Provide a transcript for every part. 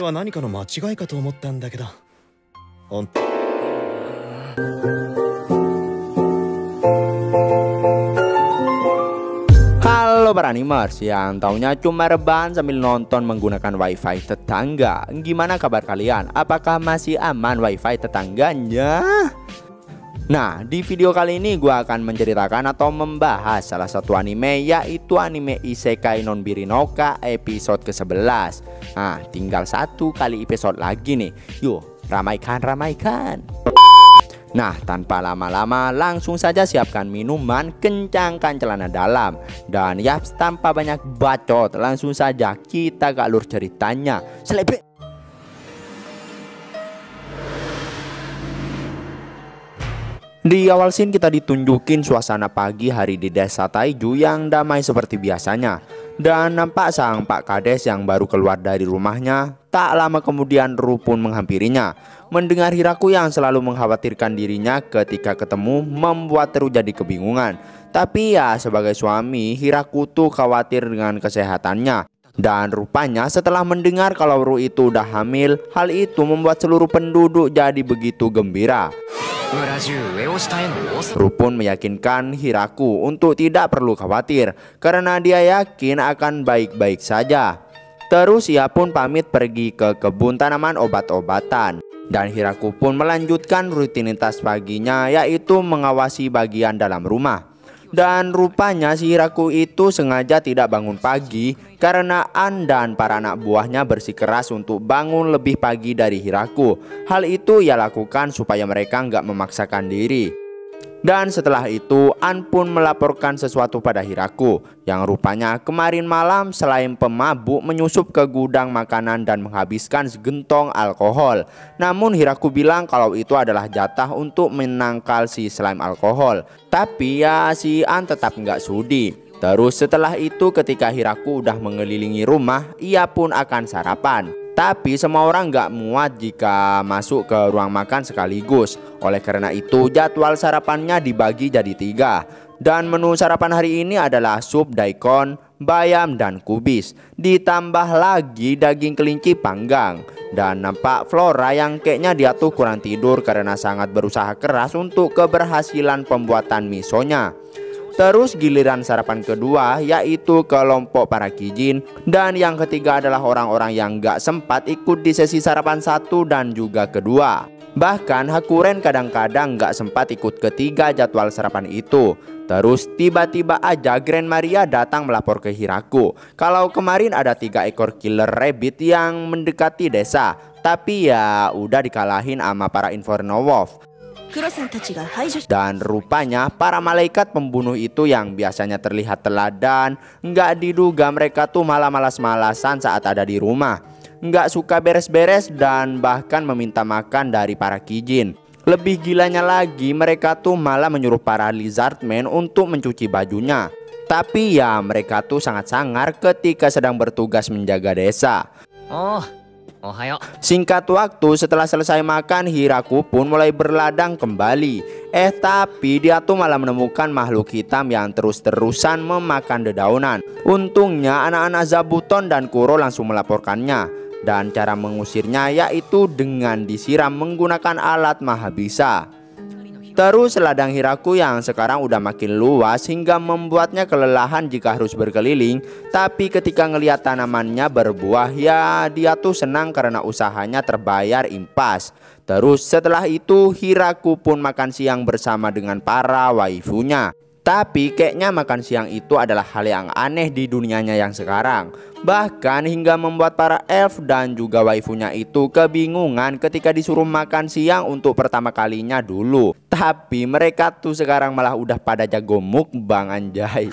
は何かの間違いかと思ったんだけど。Halo para animers yang taunya cuma rebahan sambil nonton menggunakan wifi tetangga. Gimana kabar kalian? Apakah masih aman wifi tetangganya? Nah, di video kali ini gue akan menceritakan atau membahas salah satu anime, yaitu anime Isekai non Birinoka episode ke-11. Nah, tinggal 1 kali episode lagi nih. Yuk, ramaikan. Nah, tanpa lama-lama langsung saja siapkan minuman, kencangkan celana dalam, dan yaps, tanpa banyak bacot, langsung saja kita ke alur ceritanya. Selebet. Di awal scene kita ditunjukin suasana pagi hari di desa Taiju yang damai seperti biasanya. Dan nampak sang Pak Kades yang baru keluar dari rumahnya. Tak lama kemudian Ru pun menghampirinya. Mendengar Hiraku yang selalu mengkhawatirkan dirinya ketika ketemu membuat Ru jadi kebingungan. Tapi ya sebagai suami, Hiraku tuh khawatir dengan kesehatannya. Dan rupanya setelah mendengar kalau Ru itu udah hamil, hal itu membuat seluruh penduduk jadi begitu gembira. Ru pun meyakinkan Hiraku untuk tidak perlu khawatir karena dia yakin akan baik-baik saja. Terus ia pun pamit pergi ke kebun tanaman obat-obatan. Dan Hiraku pun melanjutkan rutinitas paginya, yaitu mengawasi bagian dalam rumah. Dan rupanya si Hiraku itu sengaja tidak bangun pagi karena An dan para anak buahnya bersikeras untuk bangun lebih pagi dari Hiraku. Hal itu ia lakukan supaya mereka nggak memaksakan diri. Dan setelah itu An pun melaporkan sesuatu pada Hiraku, yang rupanya kemarin malam selain pemabuk menyusup ke gudang makanan dan menghabiskan segentong alkohol. Namun Hiraku bilang kalau itu adalah jatah untuk menangkal si slime alkohol. Tapi ya si An tetap nggak sudi. Terus setelah itu ketika Hiraku udah mengelilingi rumah, ia pun akan sarapan. Tapi semua orang nggak muat jika masuk ke ruang makan sekaligus. Oleh karena itu jadwal sarapannya dibagi jadi 3. Dan menu sarapan hari ini adalah sup daikon, bayam, dan kubis. Ditambah lagi daging kelinci panggang. Dan nampak Flora yang kayaknya dia tuh kurang tidur karena sangat berusaha keras untuk keberhasilan pembuatan misonya. Terus giliran sarapan kedua yaitu kelompok para Kijin. Dan yang ketiga adalah orang-orang yang gak sempat ikut di sesi sarapan 1 dan juga kedua. Bahkan Hakuren kadang-kadang gak sempat ikut ketiga jadwal sarapan itu. Terus tiba-tiba aja Grand Maria datang melapor ke Hiraku kalau kemarin ada 3 ekor killer rabbit yang mendekati desa. Tapi ya udah dikalahin sama para Inferno Wolf. Dan rupanya para malaikat pembunuh itu yang biasanya terlihat teladan, nggak diduga mereka tuh malah malas-malasan saat ada di rumah. Nggak suka beres-beres dan bahkan meminta makan dari para Kijin. Lebih gilanya lagi mereka tuh malah menyuruh para Lizardmen untuk mencuci bajunya. Tapi ya mereka tuh sangat sangar ketika sedang bertugas menjaga desa. Singkat waktu setelah selesai makan, Hiraku pun mulai berladang kembali. Tapi dia tuh malah menemukan makhluk hitam yang terus-terusan memakan dedaunan. Untungnya anak-anak Zabuton dan Kuro langsung melaporkannya. Dan cara mengusirnya yaitu dengan disiram menggunakan alat mahabisa. Terus ladang Hiraku yang sekarang udah makin luas hingga membuatnya kelelahan jika harus berkeliling. Tapi ketika ngelihat tanamannya berbuah, ya dia tuh senang karena usahanya terbayar impas. Terus setelah itu Hiraku pun makan siang bersama dengan para waifunya. Tapi kayaknya makan siang itu adalah hal yang aneh di dunianya yang sekarang. Bahkan hingga membuat para elf dan juga waifunya itu kebingungan ketika disuruh makan siang untuk pertama kalinya dulu. Tapi mereka tuh sekarang malah udah pada jago mukbang anjay.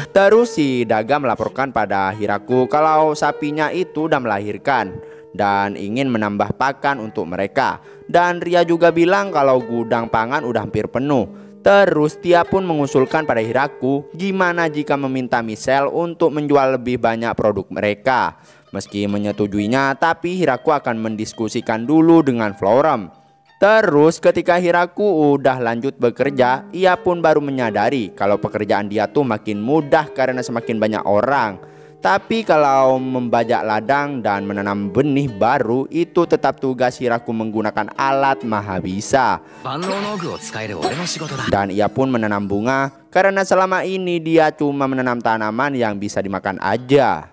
Terus si Daga melaporkan pada Hiraku kalau sapinya itu udah melahirkan dan ingin menambah pakan untuk mereka. Dan Ria juga bilang kalau gudang pangan udah hampir penuh. Terus dia pun mengusulkan pada Hiraku gimana jika meminta Michelle untuk menjual lebih banyak produk mereka. Meski menyetujuinya, tapi Hiraku akan mendiskusikan dulu dengan Florem. Terus ketika Hiraku udah lanjut bekerja, ia pun baru menyadari kalau pekerjaan dia tuh makin mudah karena semakin banyak orang. Tapi kalau membajak ladang dan menanam benih baru, itu tetap tugas Hiraku menggunakan alat mahabisa. Dan ia pun menanam bunga karena selama ini dia cuma menanam tanaman yang bisa dimakan aja.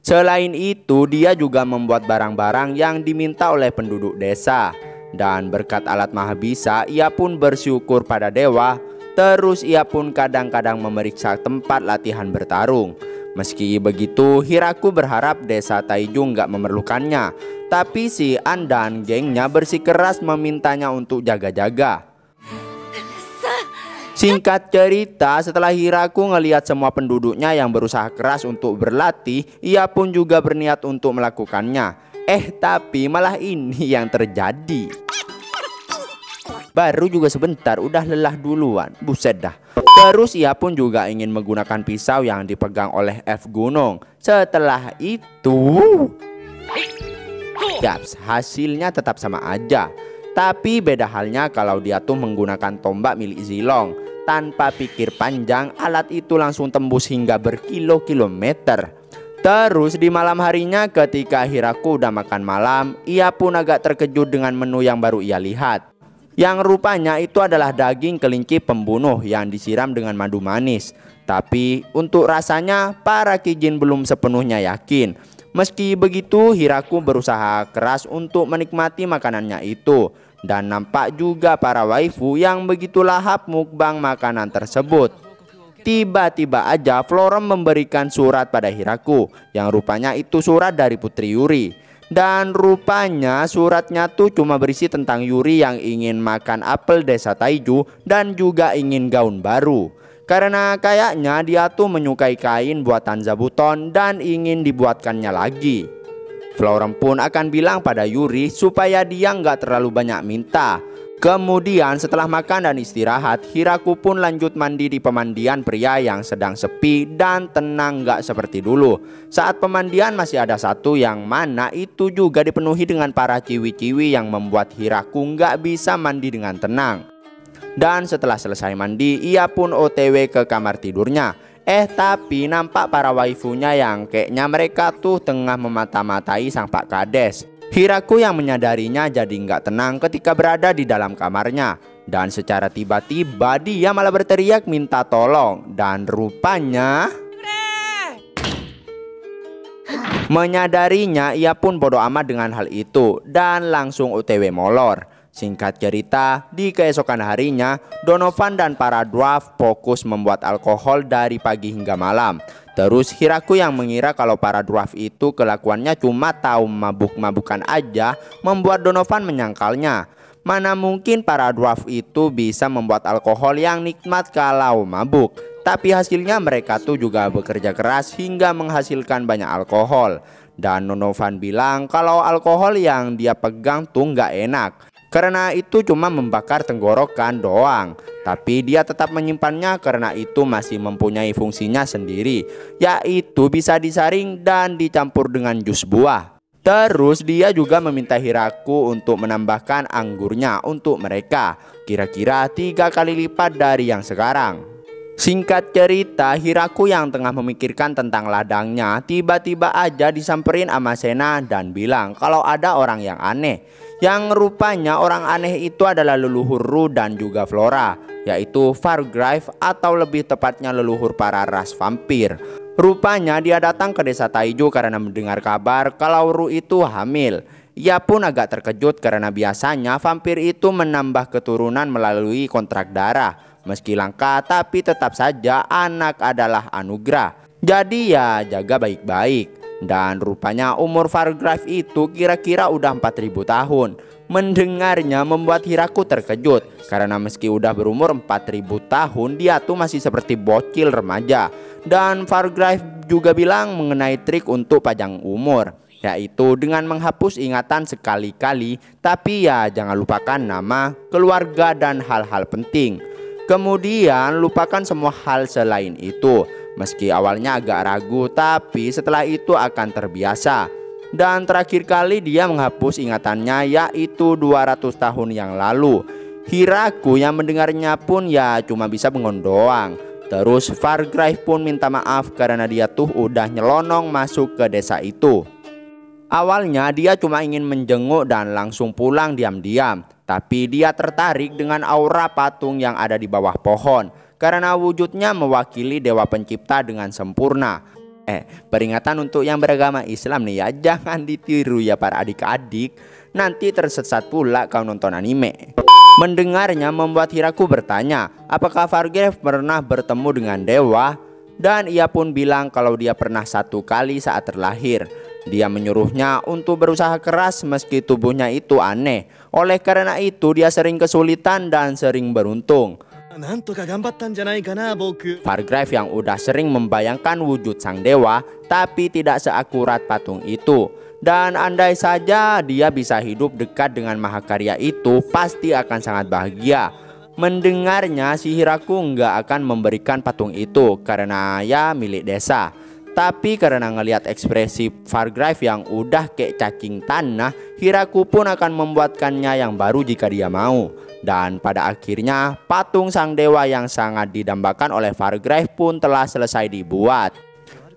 Selain itu, dia juga membuat barang-barang yang diminta oleh penduduk desa. Dan berkat alat mahabisa, ia pun bersyukur pada dewa. Terus ia pun kadang-kadang memeriksa tempat latihan bertarung. Meski begitu, Hiraku berharap desa Taiju nggak memerlukannya. Tapi si An dan gengnya bersikeras memintanya untuk jaga-jaga. Singkat cerita, setelah Hiraku ngelihat semua penduduknya yang berusaha keras untuk berlatih, ia pun juga berniat untuk melakukannya. Tapi malah ini yang terjadi. Baru juga sebentar udah lelah duluan, buset dah. Terus ia pun juga ingin menggunakan pisau yang dipegang oleh F Gunung. Setelah itu, yaps, hasilnya tetap sama aja. Tapi beda halnya kalau dia tuh menggunakan tombak milik Zilong. Tanpa pikir panjang, alat itu langsung tembus hingga berkilo-kilometer. Terus di malam harinya ketika Hiraku udah makan malam, ia pun agak terkejut dengan menu yang baru ia lihat. Yang rupanya itu adalah daging kelinci pembunuh yang disiram dengan madu manis. Tapi untuk rasanya para Kijin belum sepenuhnya yakin. Meski begitu, Hiraku berusaha keras untuk menikmati makanannya itu. Dan nampak juga para waifu yang begitu lahap mukbang makanan tersebut. Tiba-tiba aja Florem memberikan surat pada Hiraku, yang rupanya itu surat dari Putri Yuri. Dan rupanya suratnya tuh cuma berisi tentang Yuri yang ingin makan apel desa Taiju dan juga ingin gaun baru. Karena kayaknya dia tuh menyukai kain buatan Zabuton dan ingin dibuatkannya lagi. Florem pun akan bilang pada Yuri supaya dia nggak terlalu banyak minta. Kemudian setelah makan dan istirahat, Hiraku pun lanjut mandi di pemandian pria yang sedang sepi dan tenang nggak seperti dulu. Saat pemandian masih ada satu yang mana itu juga dipenuhi dengan para ciwi-ciwi yang membuat Hiraku nggak bisa mandi dengan tenang. Dan setelah selesai mandi, ia pun OTW ke kamar tidurnya. Tapi nampak para waifunya yang kayaknya mereka tuh tengah memata-matai sang Pak Kades. Hiraku yang menyadarinya jadi nggak tenang ketika berada di dalam kamarnya. Dan secara tiba-tiba dia malah berteriak minta tolong. Dan rupanya menyadarinya, ia pun bodoh amat dengan hal itu dan langsung OTW molor. Singkat cerita, di keesokan harinya, Donovan dan para dwarf fokus membuat alkohol dari pagi hingga malam. Terus Hiraku yang mengira kalau para dwarf itu kelakuannya cuma tahu mabuk-mabukan aja, membuat Donovan menyangkalnya. Mana mungkin para dwarf itu bisa membuat alkohol yang nikmat kalau mabuk. Tapi hasilnya mereka tuh juga bekerja keras hingga menghasilkan banyak alkohol. Dan Donovan bilang kalau alkohol yang dia pegang tuh nggak enak. Karena itu cuma membakar tenggorokan doang. Tapi dia tetap menyimpannya karena itu masih mempunyai fungsinya sendiri, yaitu bisa disaring dan dicampur dengan jus buah. Terus dia juga meminta Hiraku untuk menambahkan anggurnya untuk mereka, kira-kira 3 kali lipat dari yang sekarang. Singkat cerita, Hiraku yang tengah memikirkan tentang ladangnya tiba-tiba aja disamperin sama Sena dan bilang kalau ada orang yang aneh. Yang rupanya orang aneh itu adalah leluhur Ru dan juga Flora, yaitu Fargrave atau lebih tepatnya leluhur para ras vampir. Rupanya dia datang ke desa Taiju karena mendengar kabar kalau Ru itu hamil. Ia pun agak terkejut karena biasanya vampir itu menambah keturunan melalui kontrak darah. Meski langka tapi tetap saja anak adalah anugerah. Jadi ya jaga baik-baik. Dan rupanya umur Fargrave itu kira-kira udah 4000 tahun. Mendengarnya membuat Hiraku terkejut karena meski udah berumur 4000 tahun, dia tuh masih seperti bocil remaja. Dan Fargrave juga bilang mengenai trik untuk panjang umur, yaitu dengan menghapus ingatan sekali-kali. Tapi ya jangan lupakan nama, keluarga dan hal-hal penting. Kemudian lupakan semua hal selain itu. Meski awalnya agak ragu, tapi setelah itu akan terbiasa. Dan terakhir kali dia menghapus ingatannya yaitu 200 tahun yang lalu. Hiraku yang mendengarnya pun ya cuma bisa bengong doang. Terus Fargrave pun minta maaf karena dia tuh udah nyelonong masuk ke desa itu. Awalnya dia cuma ingin menjenguk dan langsung pulang diam-diam. Tapi dia tertarik dengan aura patung yang ada di bawah pohon karena wujudnya mewakili dewa pencipta dengan sempurna. Peringatan untuk yang beragama Islam nih ya, jangan ditiru ya para adik-adik. Nanti tersesat pula kau nonton anime. Mendengarnya membuat Hiraku bertanya, apakah Fargrave pernah bertemu dengan dewa? Dan ia pun bilang kalau dia pernah 1 kali saat terlahir. Dia menyuruhnya untuk berusaha keras meski tubuhnya itu aneh. Oleh karena itu dia sering kesulitan dan sering beruntung. Fargrave yang udah sering membayangkan wujud sang dewa tapi tidak seakurat patung itu. Dan andai saja dia bisa hidup dekat dengan mahakarya itu, pasti akan sangat bahagia. Mendengarnya si Hiraku nggak akan memberikan patung itu karena ya milik desa. Tapi karena ngelihat ekspresi Fargrave yang udah kayak cacing tanah, Hiraku pun akan membuatkannya yang baru jika dia mau. Dan pada akhirnya patung sang dewa yang sangat didambakan oleh Fargrave pun telah selesai dibuat.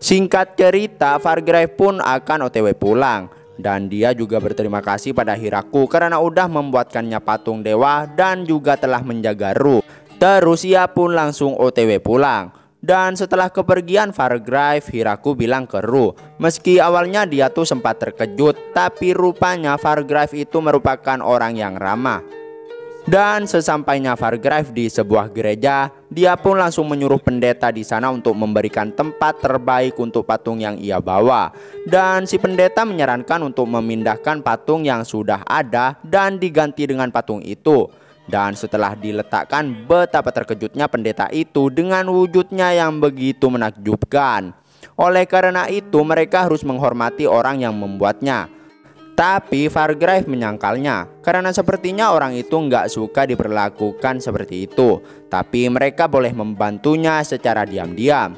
Singkat cerita, Fargrave pun akan OTW pulang. Dan dia juga berterima kasih pada Hiraku karena udah membuatkannya patung dewa dan juga telah menjaga Ru. Terus ia pun langsung OTW pulang. Dan setelah kepergian Fargrave, Hiraku bilang ke Ru, meski awalnya dia tuh sempat terkejut, tapi rupanya Fargrave itu merupakan orang yang ramah. Dan sesampainya Fargrave di sebuah gereja, dia pun langsung menyuruh pendeta di sana untuk memberikan tempat terbaik untuk patung yang ia bawa. Dan si pendeta menyarankan untuk memindahkan patung yang sudah ada dan diganti dengan patung itu. Dan setelah diletakkan, betapa terkejutnya pendeta itu dengan wujudnya yang begitu menakjubkan. Oleh karena itu mereka harus menghormati orang yang membuatnya. Tapi Fargrave menyangkalnya karena sepertinya orang itu nggak suka diperlakukan seperti itu. Tapi mereka boleh membantunya secara diam-diam.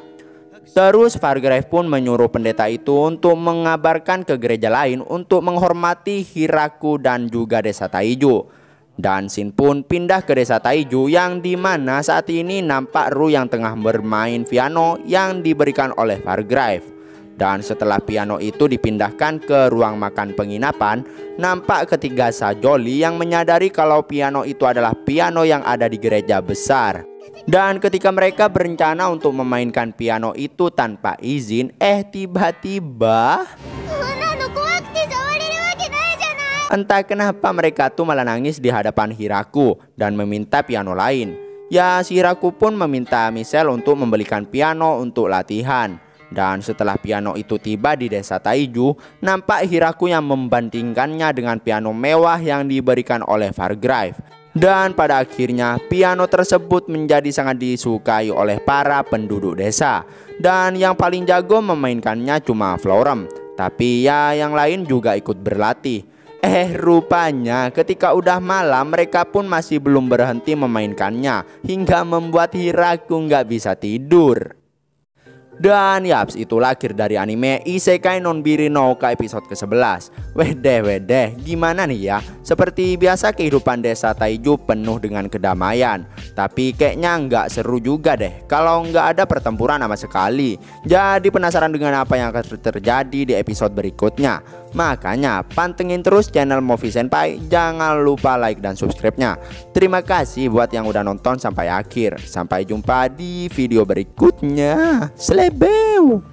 Terus Fargrave pun menyuruh pendeta itu untuk mengabarkan ke gereja lain untuk menghormati Hiraku dan juga desa Taiju. Dan Shin pun pindah ke desa Taiju yang dimana saat ini nampak Ru yang tengah bermain piano yang diberikan oleh Fargrave. Dan setelah piano itu dipindahkan ke ruang makan penginapan, nampak ketiga Sajoli yang menyadari kalau piano itu adalah piano yang ada di gereja besar. Dan ketika mereka berencana untuk memainkan piano itu tanpa izin, tiba-tiba entah kenapa mereka tuh malah nangis di hadapan Hiraku dan meminta piano lain. Ya si Hiraku pun meminta Michelle untuk membelikan piano untuk latihan. Dan setelah piano itu tiba di desa Taiju, nampak Hiraku yang membandingkannya dengan piano mewah yang diberikan oleh Fargrave. Dan pada akhirnya piano tersebut menjadi sangat disukai oleh para penduduk desa. Dan yang paling jago memainkannya cuma Florem. Tapi ya yang lain juga ikut berlatih. Rupanya ketika udah malam mereka pun masih belum berhenti memainkannya hingga membuat Hiraku nggak bisa tidur. Dan yaps, itulah akhir dari anime Isekai Nonbiri no Uka episode ke-11. Wedeh, gimana nih ya? Seperti biasa kehidupan desa Taiju penuh dengan kedamaian. Tapi kayaknya nggak seru juga deh kalau nggak ada pertempuran sama sekali. Jadi penasaran dengan apa yang akan terjadi di episode berikutnya. Makanya pantengin terus channel Movie Senpai. Jangan lupa like dan subscribe-nya. Terima kasih buat yang udah nonton sampai akhir. Sampai jumpa di video berikutnya. Slebeu.